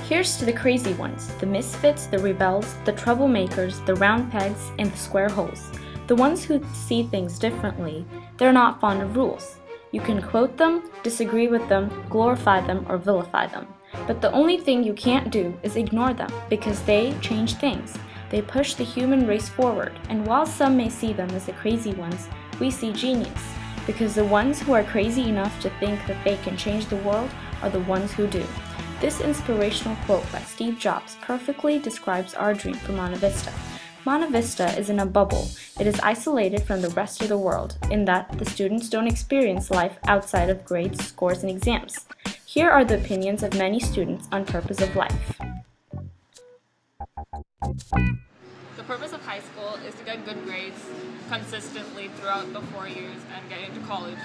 Here's to the crazy ones, the misfits, the rebels, the troublemakers, the round pegs, and the square holes. The ones who see things differently. They're not fond of rules. You can quote them, disagree with them, glorify them, or vilify them. But the only thing you can't do is ignore them, because they change things. They push the human race forward, and while some may see them as the crazy ones, we see genius. Because the ones who are crazy enough to think that they can change the world are the ones who do. This inspirational quote by Steve Jobs perfectly describes our dream for Monte Vista. Monte Vista is in a bubble. It is isolated from the rest of the world, in that the students don't experience life outside of grades, scores, and exams. Here are the opinions of many students on purpose of life. The purpose of high school is to get good grades consistently throughout the 4 years and get into college,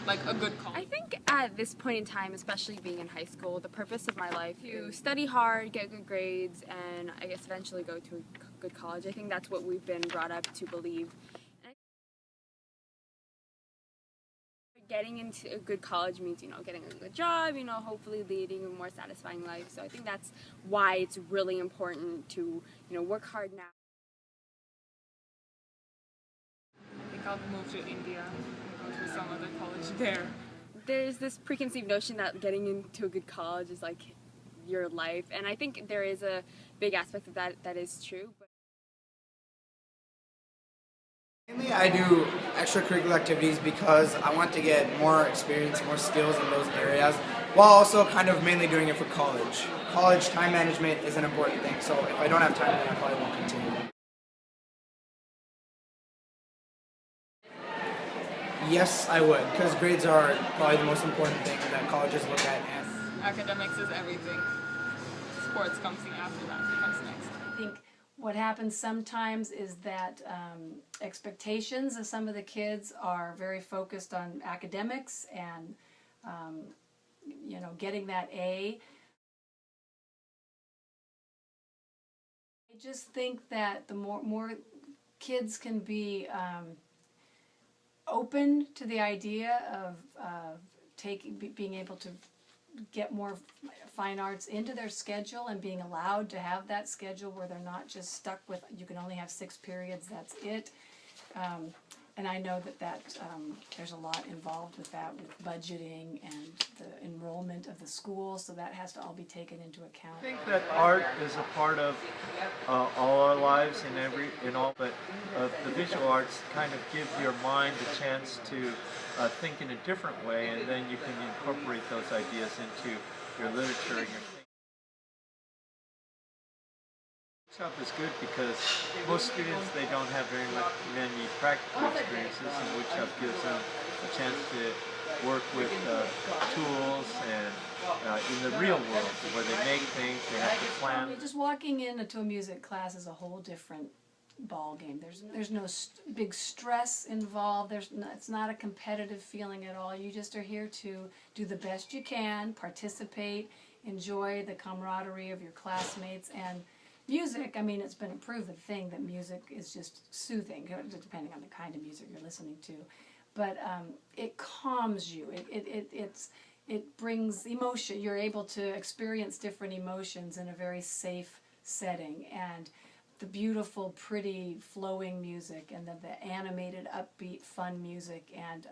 like a good college. I think at this point in time, especially being in high school, the purpose of my life is to study hard, get good grades, and I guess eventually go to a good college. I think that's what we've been brought up to believe. Getting into a good college means, getting a good job, hopefully leading a more satisfying life. So I think that's why it's really important to, work hard now. I think I'll move to India and go to some other college there. There's this preconceived notion that getting into a good college is like your life, and I think there is a big aspect of that is true. Mainly I do extracurricular activities because I want to get more experience, more skills in those areas, while also kind of mainly doing it for college. College time management is an important thing, so if I don't have time, then I probably won't continue. Yes, I would, because grades are probably the most important thing that colleges look at. And Academics is everything. Sports comes after that, comes next. I think what happens sometimes is that expectations of some of the kids are very focused on academics and getting that A. I just think that the more kids can be open to the idea of being able to get more fine arts into their schedule and being allowed to have that schedule where they're not just stuck with you can only have 6 periods, that's it. And I know that there's a lot involved with that, with budgeting and the enrollment of the school, so that has to all be taken into account. I think that art is a part of all our lives but the visual arts kind of give your mind a chance to think in a different way, and then you can incorporate those ideas into your literature and your thinking. Workshop is good because most students, they don't have many practical experiences, and workshop gives them a chance to work with tools and in the real world where they make things, they have to plan. Just walking into a music class is a whole different ball game. There's no big stress involved. It's not a competitive feeling at all. You just are here to do the best you can, participate, enjoy the camaraderie of your classmates. And music, it's been a proven thing that music is just soothing, depending on the kind of music you're listening to. But it calms you. It brings emotion. You're able to experience different emotions in a very safe setting. And the beautiful, pretty, flowing music, and then the animated, upbeat, fun music. And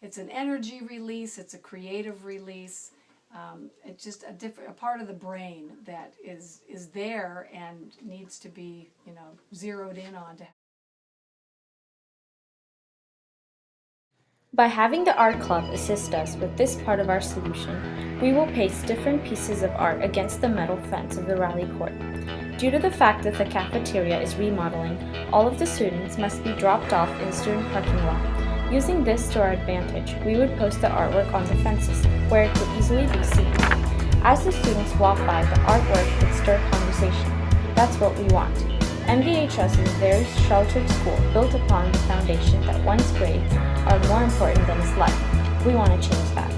it's an energy release. It's a creative release. It's just a part of the brain that is there and needs to be, zeroed in on. By having the art club assist us with this part of our solution, we will paste different pieces of art against the metal fence of the rally court. Due to the fact that the cafeteria is remodeling, all of the students must be dropped off in the student parking lot. Using this to our advantage, we would post the artwork on the fences, where it could easily be seen. As the students walk by, the artwork would stir conversation. That's what we want. MVHS is a very sheltered school built upon the foundation that one's grades are more important than his life. We want to change that.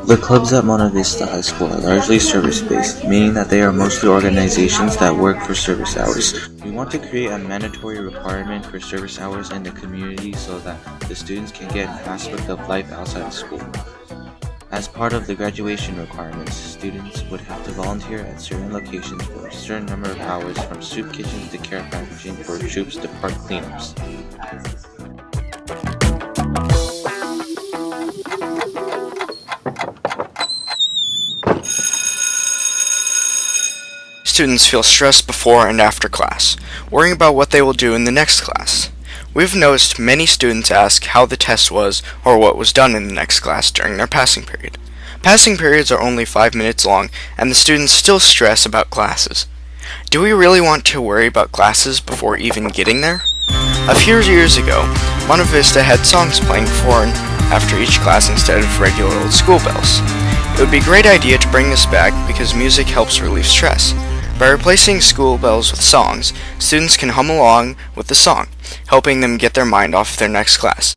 The clubs at Monte Vista High School are largely service-based, meaning that they are mostly organizations that work for service hours. We want to create a mandatory requirement for service hours in the community so that the students can get an aspect of life outside of school. As part of the graduation requirements, students would have to volunteer at certain locations for a certain number of hours, from soup kitchens to care packaging for troops to park cleanups. Students feel stressed before and after class, worrying about what they will do in the next class. We've noticed many students ask how the test was or what was done in the next class during their passing period. Passing periods are only 5 minutes long, and the students still stress about classes. Do we really want to worry about classes before even getting there? A few years ago, Monte Vista had songs playing before and after each class instead of regular old school bells. It would be a great idea to bring this back because music helps relieve stress. By replacing school bells with songs, students can hum along with the song, helping them get their mind off their next class.